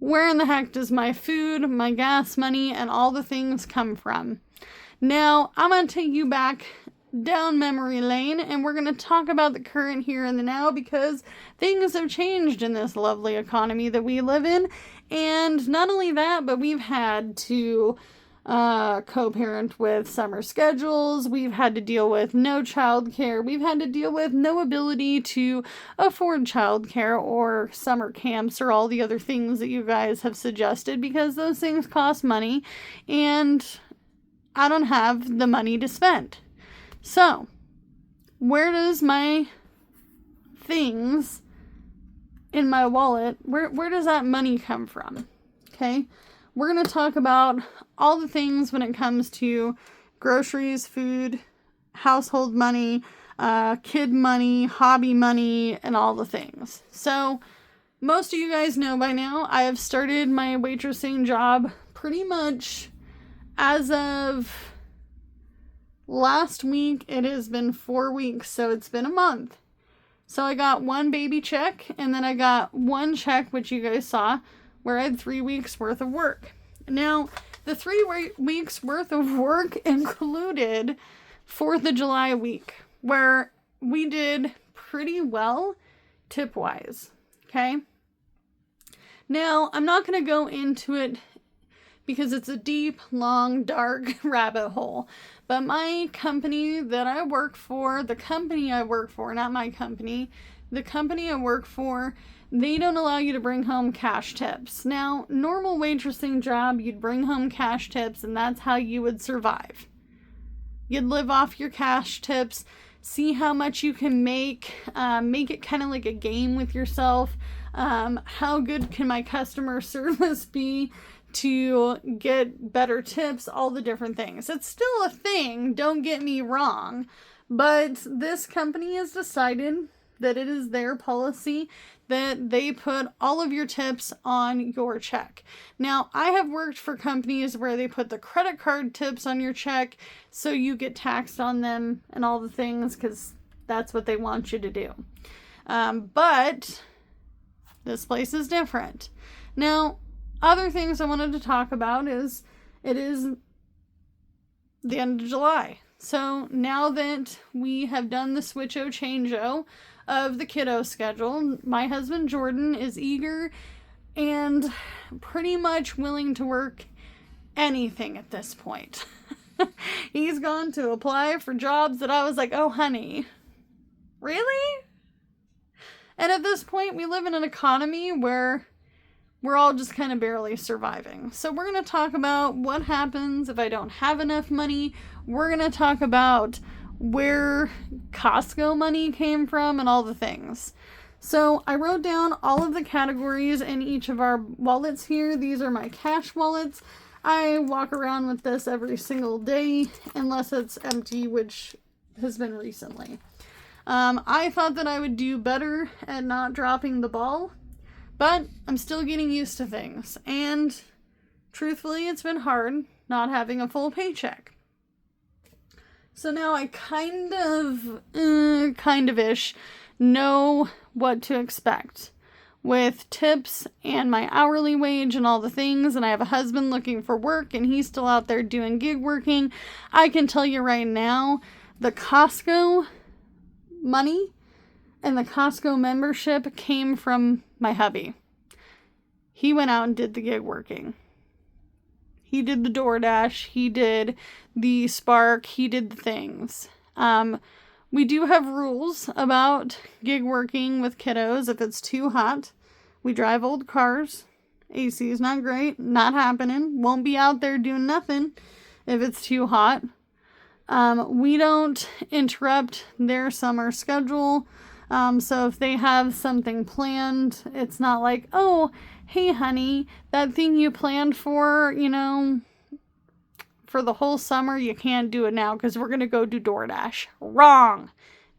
where in the heck does my food, my gas money, and all the things come from? Now, I'm going to take you back down memory lane, and we're going to talk about the current here and the now, because things have changed in this lovely economy that we live in. And not only that, but we've had to co-parent with summer schedules. We've had to deal with no childcare. We've had to deal with no ability to afford childcare or summer camps or all the other things that you guys have suggested, because those things cost money and I don't have the money to spend. So, where does my things in my wallet, where does that money come from? Okay, we're going to talk about all the things when it comes to groceries, food, household money, kid money, hobby money, and all the things. So, most of you guys know by now, I have started my waitressing job pretty much as of last week. It has been 4 weeks, so it's been a month. So I got one baby check, and then I got one check, which you guys saw, where I had 3 weeks worth of work. Now, the 3 weeks worth of work included 4th of July week, where we did pretty well tip-wise, okay? Now, I'm not going to go into it because it's a deep, long, dark rabbit hole. But my company that I work for, the company I work for, not my company, the company I work for, they don't allow you to bring home cash tips. Now, normal waitressing job, you'd bring home cash tips, and that's how you would survive. You'd live off your cash tips, see how much you can make it kind of like a game with yourself. How good can my customer service be to get better tips, all the different things. It's still a thing, don't get me wrong, but this company has decided that it is their policy that they put all of your tips on your check. Now, I have worked for companies where they put the credit card tips on your check so you get taxed on them and all the things, because that's what they want you to do. But this place is different. Now, other things I wanted to talk about is it is the end of July. So now that we have done the change-o of the kiddo schedule, my husband Jordan is eager and pretty much willing to work anything at this point. He's gone to apply for jobs that I was like, oh honey, really? And at this point, we live in an economy where we're all just kind of barely surviving. So we're going to talk about what happens if I don't have enough money. We're going to talk about where Costco money came from and all the things. So I wrote down all of the categories in each of our wallets here. These are my cash wallets. I walk around with this every single day unless it's empty, which has been recently. I thought that I would do better at not dropping the ball, but I'm still getting used to things, and truthfully, it's been hard not having a full paycheck. So now I kind of-ish know what to expect with tips and my hourly wage and all the things, and I have a husband looking for work, and he's still out there doing gig working. I can tell you right now, the Costco money and the Costco membership came from my hubby. He went out and did the gig working. He did the DoorDash. He did the Spark. He did the things. We do have rules about gig working with kiddos. If it's too hot, we drive old cars. AC is not great. Not happening. Won't be out there doing nothing if it's too hot. We don't interrupt their summer schedule. So if they have something planned, it's not like, oh, hey, honey, that thing you planned for, for the whole summer, you can't do it now because we're going to go do DoorDash. Wrong.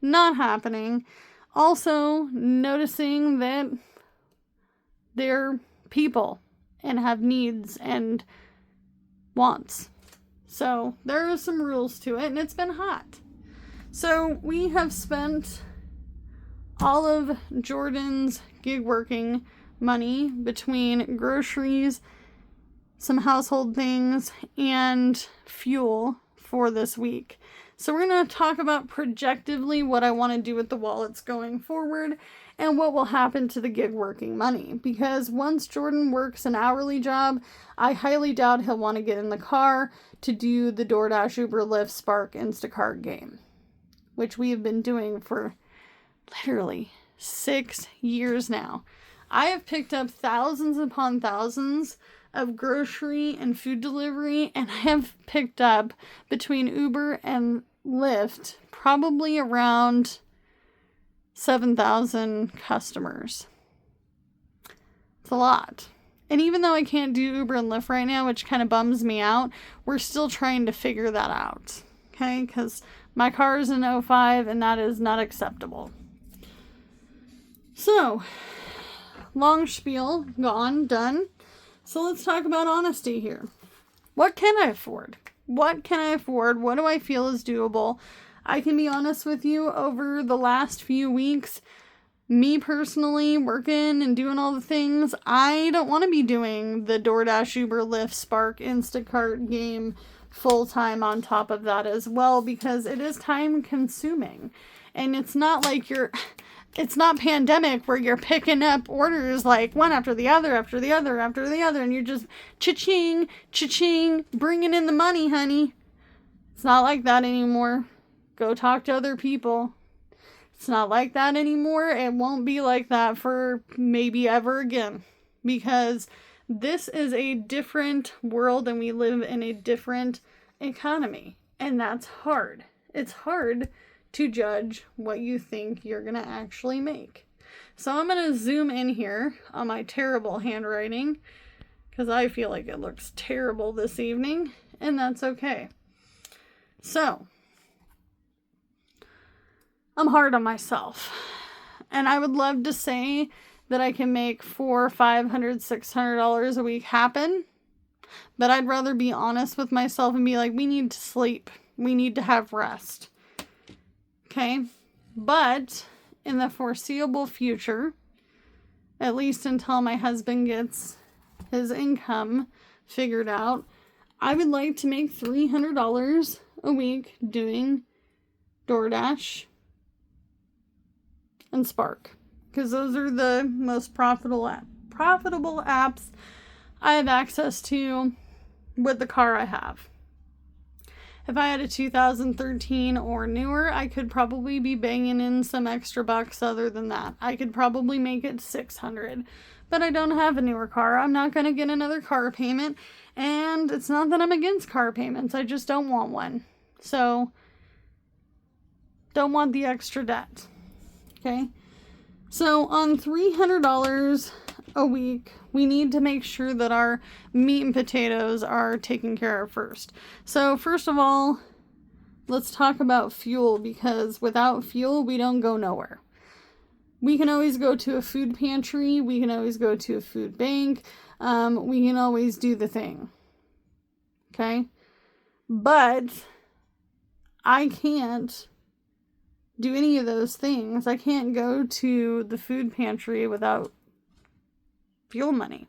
Not happening. Also, noticing that they're people and have needs and wants. So there are some rules to it, and it's been hot. So we have spent all of Jordan's gig working money between groceries, some household things, and fuel for this week. So we're going to talk about projectively what I want to do with the wallets going forward and what will happen to the gig working money. Because once Jordan works an hourly job, I highly doubt he'll want to get in the car to do the DoorDash, Uber, Lyft, Spark, Instacart game, which we have been doing for literally 6 years now. I have picked up thousands upon thousands of grocery and food delivery, and I have picked up between Uber and Lyft probably around 7,000 customers. It's a lot. And even though I can't do Uber and Lyft right now, which kind of bums me out, we're still trying to figure that out. Okay? Because my car is an '05 and that is not acceptable. So, long spiel, gone, done. So let's talk about honesty here. What can I afford? What can I afford? What do I feel is doable? I can be honest with you, over the last few weeks, me personally working and doing all the things, I don't want to be doing the DoorDash, Uber, Lyft, Spark, Instacart game full time on top of that as well, because it is time consuming. And it's not like it's not pandemic where you're picking up orders like one after the other, after the other, after the other, and you're just cha-ching, cha-ching, bringing in the money, honey. It's not like that anymore. Go talk to other people. It's not like that anymore. It won't be like that for maybe ever again, because this is a different world and we live in a different economy, and that's hard. It's hard to judge what you think you're going to actually make. So I'm going to zoom in here on my terrible handwriting because I feel like it looks terrible this evening, and that's okay. So I'm hard on myself, and I would love to say that I can make $400, $500, $600 a week happen, but I'd rather be honest with myself and be like, we need to sleep. We need to have rest. Okay, but in the foreseeable future, at least until my husband gets his income figured out, I would like to make $300 a week doing DoorDash and Spark, because those are the most profitable apps I have access to with the car I have. If I had a 2013 or newer, I could probably be banging in some extra bucks other than that. I could probably make it $600, but I don't have a newer car. I'm not going to get another car payment, and it's not that I'm against car payments. I just don't want one. So, don't want the extra debt. Okay? So, on $300 a week, we need to make sure that our meat and potatoes are taken care of first. So first of all, let's talk about fuel, because without fuel, we don't go nowhere. We can always go to a food pantry. We can always go to a food bank. We can always do the thing. Okay? But I can't do any of those things. I can't go to the food pantry without fuel money.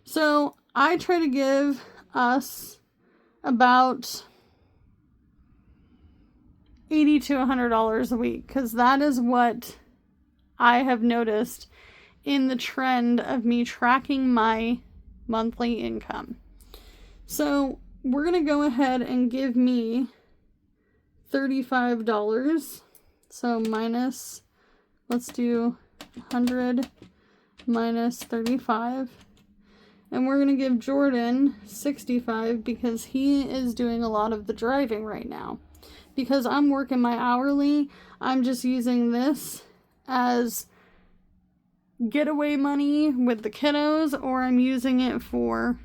So I try to give us about $80 to $100 a week, because that is what I have noticed in the trend of me tracking my monthly income. So we're going to go ahead and give me $35. So minus, let's do 100 minus 35. And we're going to give Jordan 65 because he is doing a lot of the driving right now. Because I'm working my hourly, I'm just using this as getaway money with the kiddos, or I'm using it for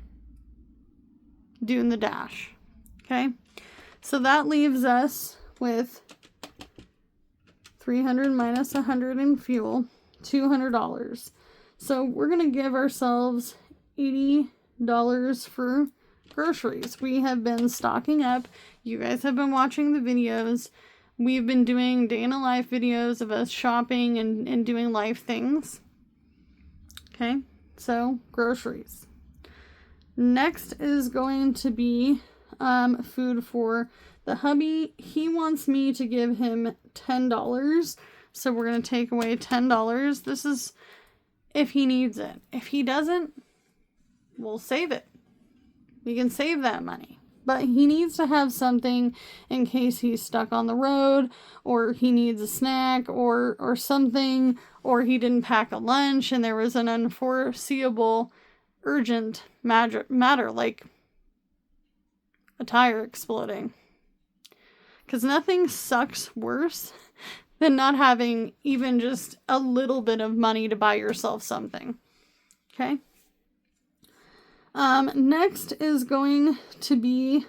doing the dash. Okay? So that leaves us with 300 minus 100 in fuel, $200. So we're going to give ourselves $80 for groceries. We have been stocking up. You guys have been watching the videos. We've been doing day in a life videos of us shopping and doing life things. Okay, so groceries. Next is going to be food for the hubby. He wants me to give him $10. So we're going to take away $10. This is if he needs it. If he doesn't, we'll save it. We can save that money. But he needs to have something in case he's stuck on the road, or he needs a snack, or something, or he didn't pack a lunch and there was an unforeseeable urgent matter like a tire exploding. Because nothing sucks worse than not having even just a little bit of money to buy yourself something. Okay? Next is going to be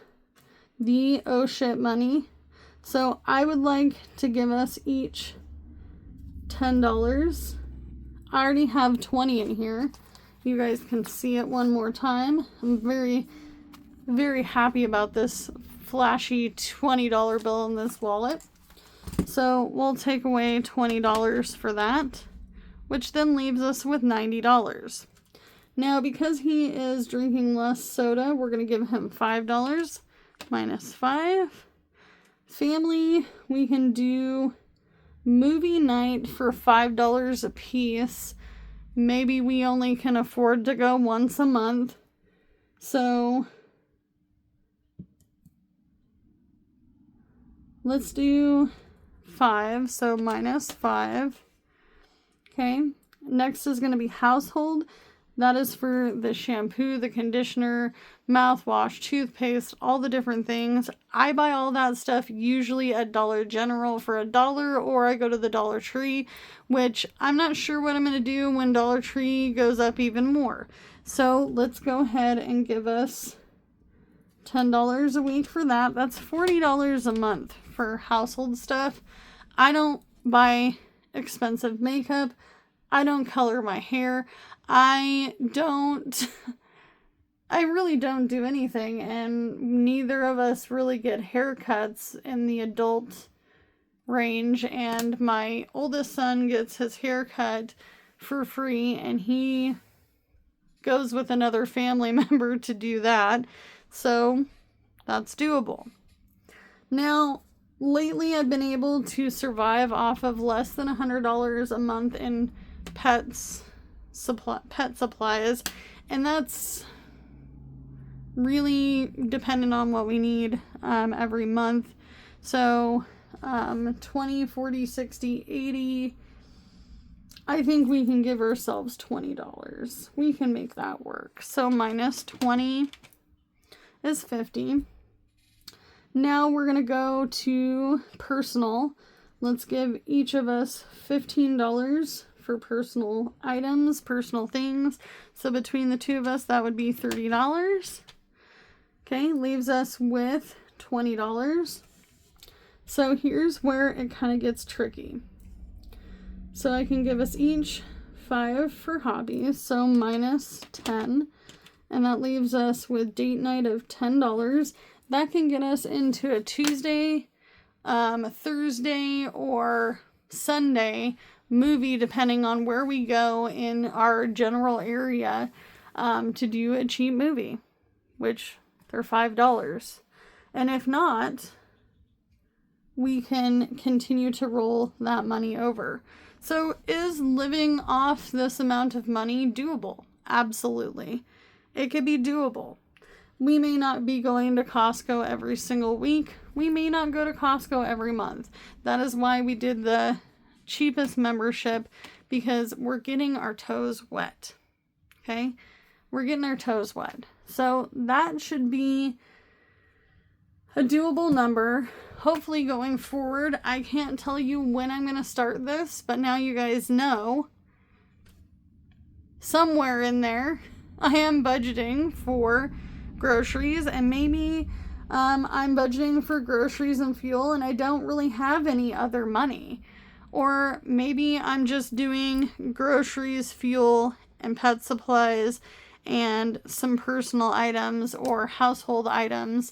the oh shit money. So I would like to give us each $10. I already have 20 in here. You guys can see it one more time. I'm very, very happy about this flashy $20 bill in this wallet. So we'll take away $20 for that, which then leaves us with $90. Now, because he is drinking less soda, we're going to give him $5 minus 5. Family, we can do movie night for $5 a piece. Maybe we only can afford to go once a month. So let's do 5. So minus 5. Okay. Next is going to be household. That is for the shampoo, the conditioner, mouthwash, toothpaste, all the different things. I buy all that stuff usually at Dollar General for $1, or I go to the Dollar Tree, which I'm not sure what I'm going to do when Dollar Tree goes up even more. So let's go ahead and give us $10 a week for that. That's $40 a month for household stuff. I don't buy expensive makeup. I don't color my hair. I really don't do anything, and neither of us really get haircuts in the adult range, and my oldest son gets his haircut for free, and he goes with another family member to do that, so that's doable. Now, lately I've been able to survive off of less than $100 a month in pet supplies, and that's really dependent on what we need every month. So 20, 40, 60, 80. I think we can give ourselves $20. We can make that work. So minus 20 is 50. Now we're going to go to personal. Let's give each of us $15 for personal items, personal things. So between the two of us, that would be $30. Okay, leaves us with $20. So here's where it kind of gets tricky. So I can give us each 5 for hobbies, so minus 10. And that leaves us with date night of $10. That can get us into a Tuesday, Thursday, or Sunday movie, depending on where we go in our general area, to do a cheap movie, which they're $5. And if not, we can continue to roll that money over. So is living off this amount of money doable? Absolutely. It could be doable. We may not be going to Costco every single week. We may not go to Costco every month. That is why we did the cheapest membership, because we're getting our toes wet. Okay? We're getting our toes wet. So that should be a doable number. Hopefully going forward, I can't tell you when I'm going to start this, but now you guys know. Somewhere in there, I am budgeting for groceries, and maybe I'm budgeting for groceries and fuel, and I don't really have any other money. Or maybe I'm just doing groceries, fuel, and pet supplies, and some personal items or household items.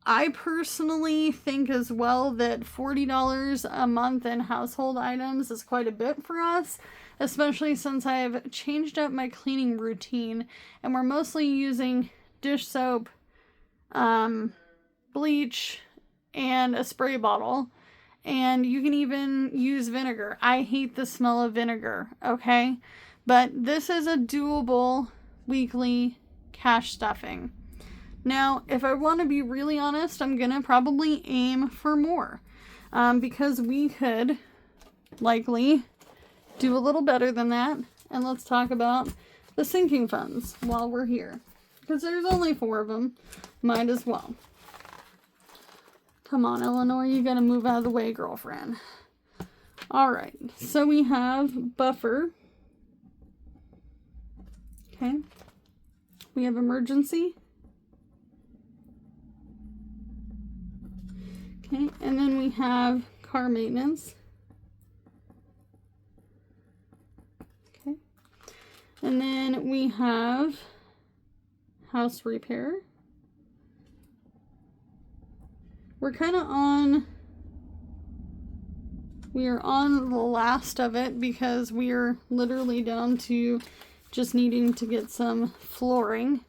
I personally think as well that $40 a month in household items is quite a bit for us, especially since I've changed up my cleaning routine and we're mostly using dish soap, bleach, and a spray bottle. And you can even use vinegar. I hate the smell of vinegar, okay? But this is a doable weekly cash stuffing. Now, if I want to be really honest, I'm going to probably aim for more. Because we could likely do a little better than that. And let's talk about the sinking funds while we're here. Because there's only 4 of them. Might as well. Come on, Eleanor, you gotta move out of the way, girlfriend. Alright, so we have buffer. Okay. We have emergency. Okay, and then we have car maintenance. Okay. And then we have house repair. We're kind of we are on the last of it because we are literally down to just needing to get some flooring.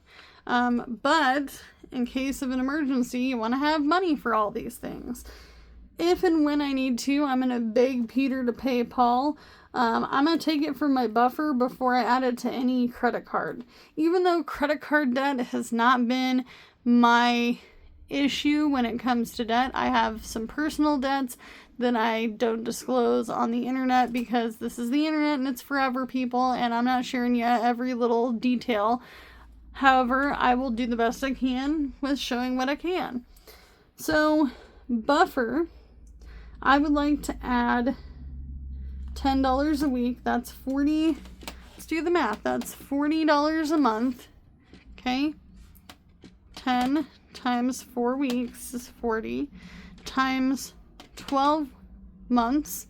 But in case of an emergency, you want to have money for all these things. If and when I need to, I'm going to beg Peter to pay Paul. I'm going to take it from my buffer before I add it to any credit card. Even though credit card debt has not been my issue when it comes to debt, I have some personal debts that I don't disclose on the internet because this is the internet and it's forever, people, and I'm not sharing yet every little detail. However, I will do the best I can with showing what I can. So, buffer, I would like to add $10 a week. That's 40. Let's do the math. That's $40 a month. Okay. 10 times 4 weeks is 40 times 12 months.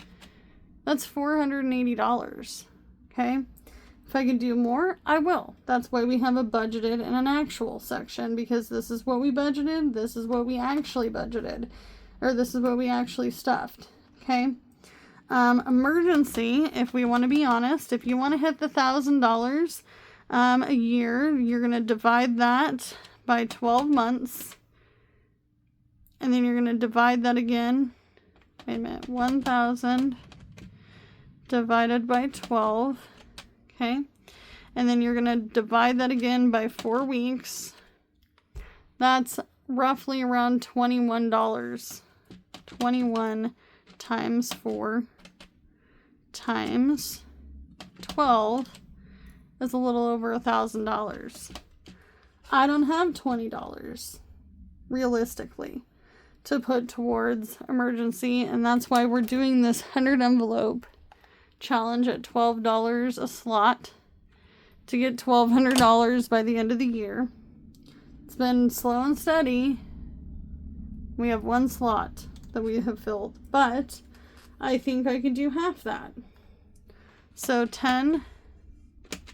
That's $480. Okay. If I can do more, I will. That's why we have a budgeted and an actual section, because this is what we budgeted, this is what we actually budgeted, or this is what we actually stuffed. Okay. Emergency, if we want to be honest, if you want to hit the $1,000 a year, you're going to divide that by 12 months. And then you're going to divide that again. Wait a minute. 1,000 divided by 12. Okay. And then you're going to divide that again by 4 weeks. That's roughly around $21. 21 times 4 times 12 is a little over $1,000. I don't have $20 realistically to put towards emergency, and that's why we're doing this 100 envelope challenge at $12 a slot to get $1,200 by the end of the year. It's been slow and steady. We have 1 slot that we have filled, but I think I could do half that. So $10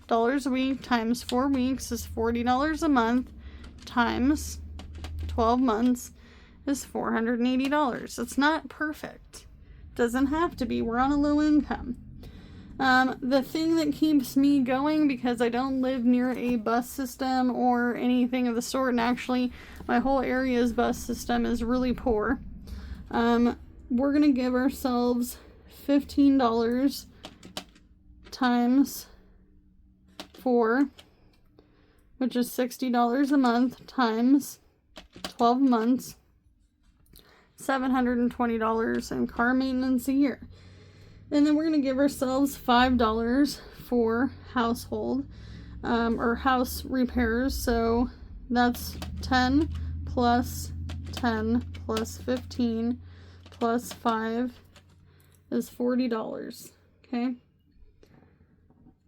a week times 4 weeks is $40 a month times 12 months is $480. It's not perfect. Doesn't have to be. We're on a low income. The thing that keeps me going, because I don't live near a bus system or anything of the sort, and actually my whole area's bus system is really poor, we're going to give ourselves $15 times 4, which is $60 a month times 12 months, $720 in car maintenance a year. And then we're going to give ourselves $5 for household or house repairs. So that's 10 plus 10 plus 15 plus 5 is $40. Okay.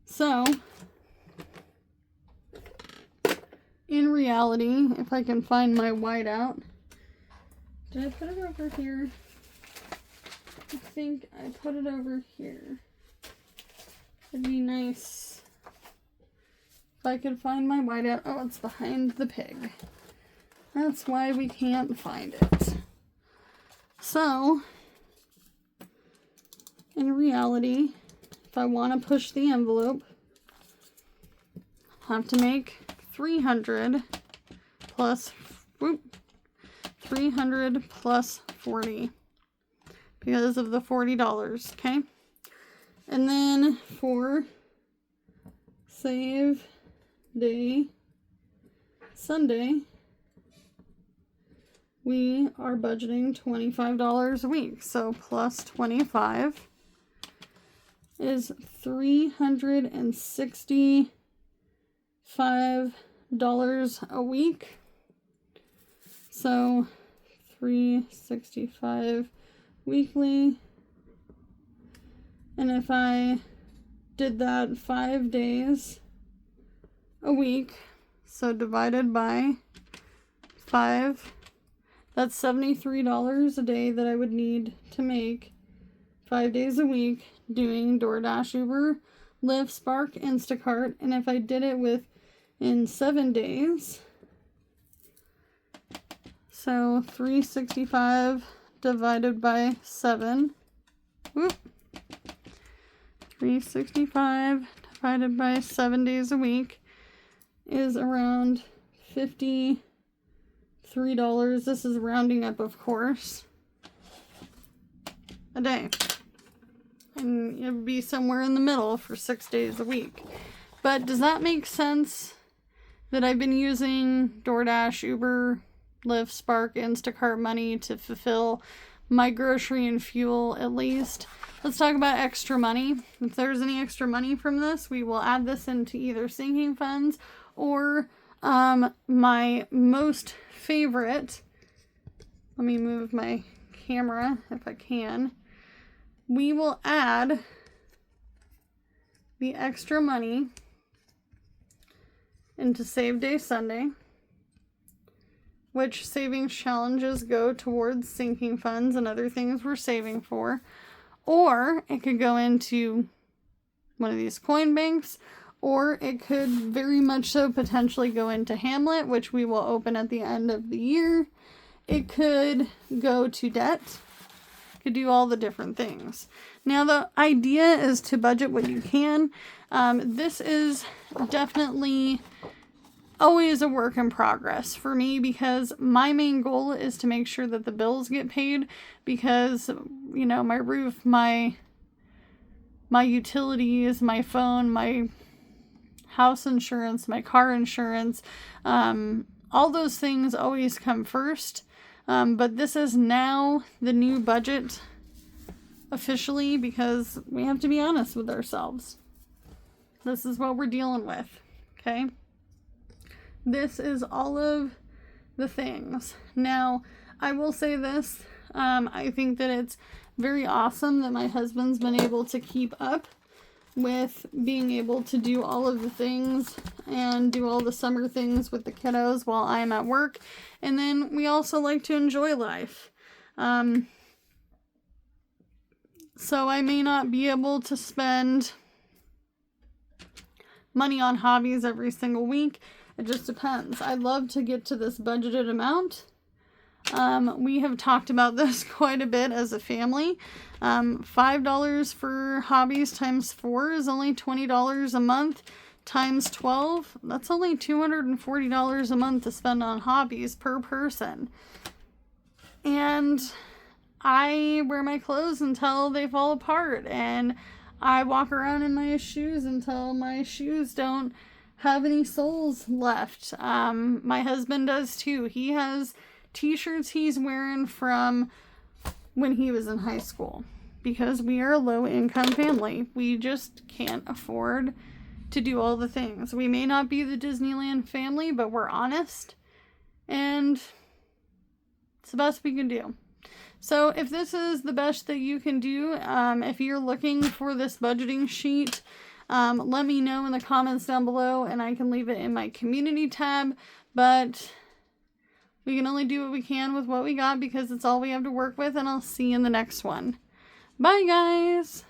So in reality, if I can find my whiteout, did I put it over here? I think I put it over here. It'd be nice if I could find my whiteout. Oh, it's behind the pig. That's why we can't find it. So, in reality, if I want to push the envelope, I have to make 300 plus, 300 plus 40 because of the $40, okay? And then for Save Day Sunday, we are budgeting $25 a week. So plus 25 is $365 a week. So $365 weekly. And if I did that 5 days a week, so divided by 5, that's $73 a day that I would need to make 5 days a week doing DoorDash, Uber, Lyft, Spark, Instacart. And if I did it in 7 days, so 365 divided by 7, 365 divided by 7 days a week is around $53. This is rounding up, of course, a day. And it would be somewhere in the middle for 6 days a week. But does that make sense that I've been using DoorDash, Uber, Lyft, Spark, Instacart money to fulfill my grocery and fuel at least? Let's talk about extra money. If there's any extra money from this, we will add this into either sinking funds or my most favorite. Let me move my camera if I can. We will add the extra money into Save Day Sunday, which savings challenges go towards sinking funds and other things we're saving for. Or it could go into one of these coin banks, or it could very much so potentially go into Hamlet, which we will open at the end of the year. It could go to debt. It could do all the different things. Now, the idea is to budget what you can. This is definitely always a work in progress for me because my main goal is to make sure that the bills get paid because, you know, my roof, my utilities, my phone, my house insurance, my car insurance, all those things always come first. But this is now the new budget officially because we have to be honest with ourselves. This is what we're dealing with, okay? This is all of the things. Now, I will say this. I think that it's very awesome that my husband's been able to keep up with being able to do all of the things and do all the summer things with the kiddos while I'm at work. And then we also like to enjoy life. So I may not be able to spend money on hobbies every single week. It just depends. I'd love to get to this budgeted amount. We have talked about this quite a bit as a family. $5 for hobbies times 4 is only $20 a month times 12. That's only $240 a month to spend on hobbies per person. And I wear my clothes until they fall apart, and I walk around in my shoes until my shoes don't have any soles left. My husband does too. He has t-shirts he's wearing from when he was in high school because we are a low income family. We just can't afford to do all the things. We may not be the Disneyland family, but we're honest and it's the best we can do. So if this is the best that you can do, if you're looking for this budgeting sheet, let me know in the comments down below and I can leave it in my community tab. But we can only do what we can with what we got because it's all we have to work with, and I'll see you in the next one. Bye, guys!